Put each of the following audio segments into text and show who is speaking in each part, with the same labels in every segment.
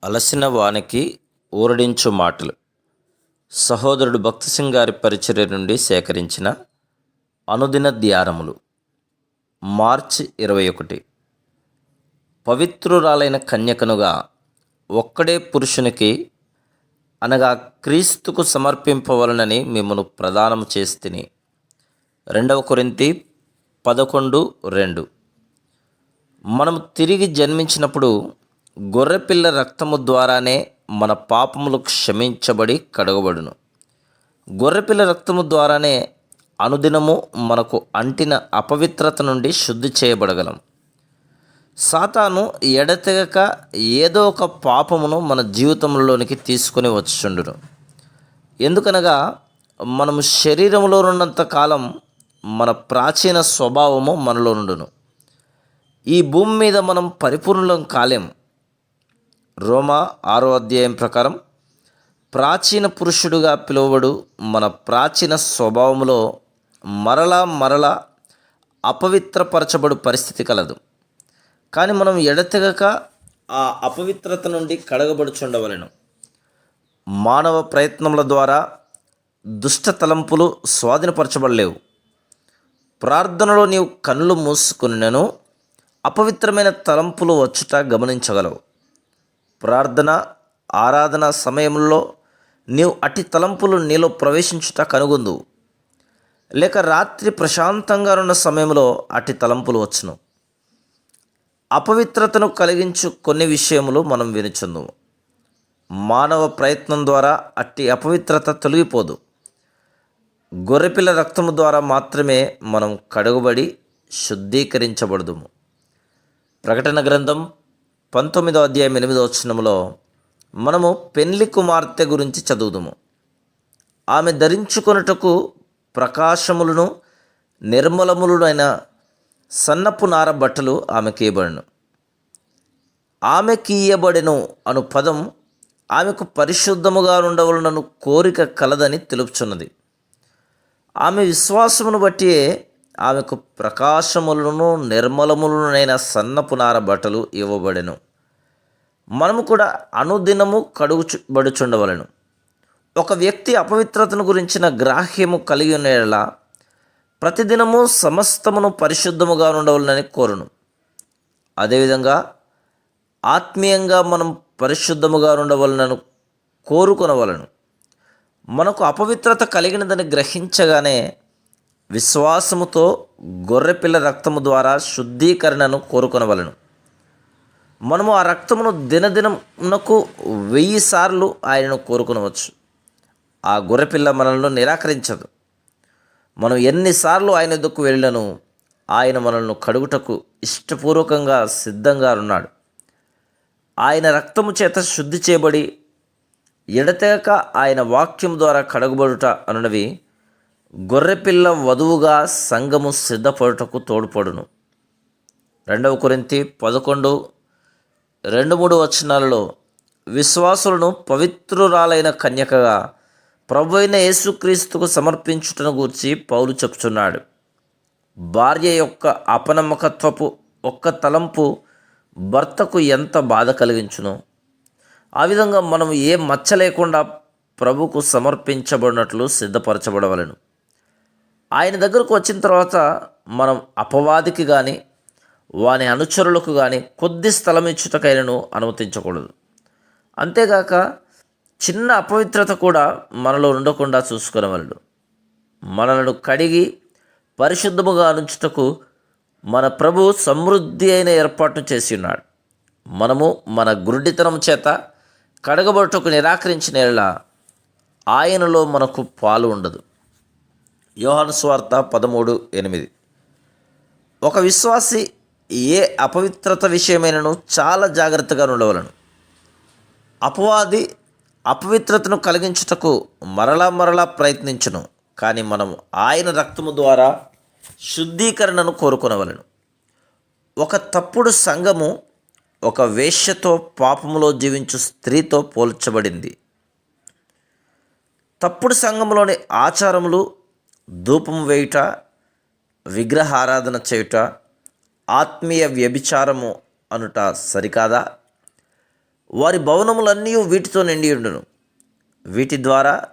Speaker 1: అలసిన వానికి ఊరడించు మాటలు. సహోదరుడు భక్తి సింగ్ గారి పరిచర్య నుండి సేకరించిన అనుదిన ధ్యానములు. మార్చి 21. పవిత్రురాలైన కన్యకనుగా ఒక్కడే పురుషునికి అనగా క్రీస్తుకు సమర్పింపవలనని మిమ్మను ప్రదానము చేస్తిని. 2 కొరింథీ 11:2. మనము తిరిగి జన్మించినప్పుడు గొర్రెపిల్ల రక్తము ద్వారానే మన పాపములు క్షమించబడి కడగబడును. గొర్రెపిల్ల రక్తము ద్వారానే అనుదినము మనకు అంటిన అపవిత్రత నుండి శుద్ధి చేయబడగలం. సాతాను ఎడతెగక ఏదో ఒక పాపమును మన జీవితంలోనికి తీసుకొని వచ్చుచుండును. ఎందుకనగా మనము శరీరంలో ఉన్నంత కాలం మన ప్రాచీన స్వభావము మనలో నుండును. ఈ భూమి మీద మనం పరిపూర్ణం కాలేం. రోమా 6వ అధ్యాయం ప్రకారం ప్రాచీన పురుషుడుగా పిలువబడు మన ప్రాచీన స్వభావంలో మరలా అపవిత్రపరచబడు పరిస్థితి కలదు. కానీ మనం ఎడతెగక ఆ అపవిత్రత నుండి కడగబడుచుండవలెను. మానవ ప్రయత్నముల ద్వారా దుష్ట తలంపులు స్వాధీనపరచబడలేవు. ప్రార్థనలో నీవు కళ్ళు మూసుకునినను అపవిత్రమైన తలంపులు వచ్చుట గమనించగలవు. ప్రార్థన ఆరాధన సమయంలో నీవు అట్టి తలంపులు నీలో ప్రవేశించుట కనుగొందు. లేక రాత్రి ప్రశాంతంగా ఉన్న సమయంలో అట్టి తలంపులు వచ్చును. అపవిత్రతను కలిగించు కొన్ని విషయములు మనం వినుచుందుము. మానవ ప్రయత్నం ద్వారా అట్టి అపవిత్రత తొలగిపోదు. గొర్రెపిల్ల రక్తము ద్వారా మాత్రమే మనం కడుగబడి శుద్ధీకరించబడుదుము. ప్రకటన గ్రంథం 19వ అధ్యాయం 8వ వచనములో మనము పెండ్లి కుమార్తె గురించి చదువుదుము. ఆమె ధరించుకొనుటకు ప్రకాశములను నిర్మలములైన సన్నపు నార బట్టలు ఆమెకి ఇవ్వబడును. ఆమెకి ఇయ్యబడెను అను పదం ఆమెకు పరిశుద్ధముగా ఉండవలనను కోరిక కలదని తెలుపుచున్నది. ఆమె విశ్వాసమును బట్టి ఆమెకు ప్రకాశములను నిర్మలములనైన సన్నపు నార బట్టలు ఇవ్వబడెను. మనము కూడా అనుదినము కడుగుబడుచుండవలెను. ఒక వ్యక్తి అపవిత్రతను గురించిన గ్రాహ్యము కలిగి ఉన్న ప్రతిదినము సమస్తమును పరిశుద్ధముగా ఉండవలనని కోరును. అదేవిధంగా ఆత్మీయంగా మనం పరిశుద్ధముగా ఉండవలనను కోరుకొనవలను. మనకు అపవిత్రత కలిగినదని గ్రహించగానే విశ్వాసముతో గొర్రెపిల్ల రక్తము ద్వారా శుద్ధీకరణను కోరుకొనవలను. మనము ఆ రక్తమును దినదినమునకు 1000 సార్లు ఆయనను కోరుకొనవచ్చు. ఆ గొర్రెపిల్ల మనల్ని నిరాకరించదు. మనం ఎన్నిసార్లు ఆయన ఎదుకు వెళ్ళను ఆయన మనల్ని కడుగుటకు ఇష్టపూర్వకంగా సిద్ధంగా ఉన్నాడు. ఆయన రక్తము చేత శుద్ధి చేయబడి ఎడతెగక ఆయన వాక్యం ద్వారా కడగబడుట అనునవి గొర్రెపిల్ల వధువుగా సంఘము సిద్ధపడుటకు తోడ్పడును. 2 కొరింథీ 11:2-3 వచనాలలో విశ్వాసులను పవిత్రురాలైన కన్యకగా ప్రభువైన యేసుక్రీస్తుకు సమర్పించుటను గూర్చి పౌలు చెప్పుచున్నాడు. భార్య యొక్క అపనమ్మకత్వపు ఒక్క తలంపు భర్తకు ఎంత బాధ కలిగించునో ఆ విధంగా మనం ఏ మచ్చ లేకుండా ప్రభుకు సమర్పించబడినట్లు సిద్ధపరచబడవలెను. ఆయన దగ్గరకు వచ్చిన తర్వాత మనం అపవాదికి కానీ వాని అనుచరులకు కానీ కొద్ది స్థలం ఇచ్చుటకైనను అనుమతించకూడదు. అంతేగాక చిన్న అపవిత్రత కూడా మనలో ఉండకుండా చూసుకునవలెను. మనలను కడిగి పరిశుద్ధముగా ఉంచుటకు మన ప్రభు సమృద్ధి అయిన ఏర్పాటును చేసి ఉన్నాడు. మనము మన గురుడితనం చేత కడగబడుటకు నిరాకరించిన యెడల ఆయనలో మనకు పాలు ఉండదు. యోహాను సువార్త 13:8. ఒక విశ్వాసి ఏ అపవిత్రత విషయమైనను చాలా జాగ్రత్తగా ఉండవలను. అపవాది అపవిత్రతను కలిగించుటకు మరలా ప్రయత్నించును. కానీ మనం ఆయన రక్తము ద్వారా శుద్ధీకరణను కోరుకొనవలెను. ఒక తప్పుడు సంఘము ఒక వేశ్యతో పాపములో జీవించు స్త్రీతో పోల్చబడింది. తప్పుడు సంఘములోని ఆచారములు ధూపం వేయుట, విగ్రహారాధన చేయుట, ఆత్మీయ వ్యభిచారము అనుట సరికాదా? వారి భవనములన్నీ వీటితో నిండి ఉండును. వీటి ద్వారా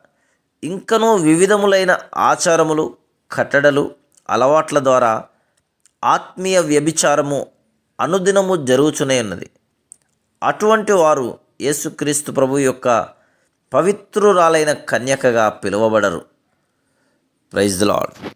Speaker 1: ఇంకనూ వివిధములైన ఆచారములు, కట్టడలు, అలవాట్ల ద్వారా ఆత్మీయ వ్యభిచారము అనుదినము జరుగుతూనే ఉన్నది. అటువంటి వారు యేసుక్రీస్తు ప్రభు యొక్క పవిత్రురాలైన కన్యకగా పిలువబడరు. Praise the lord.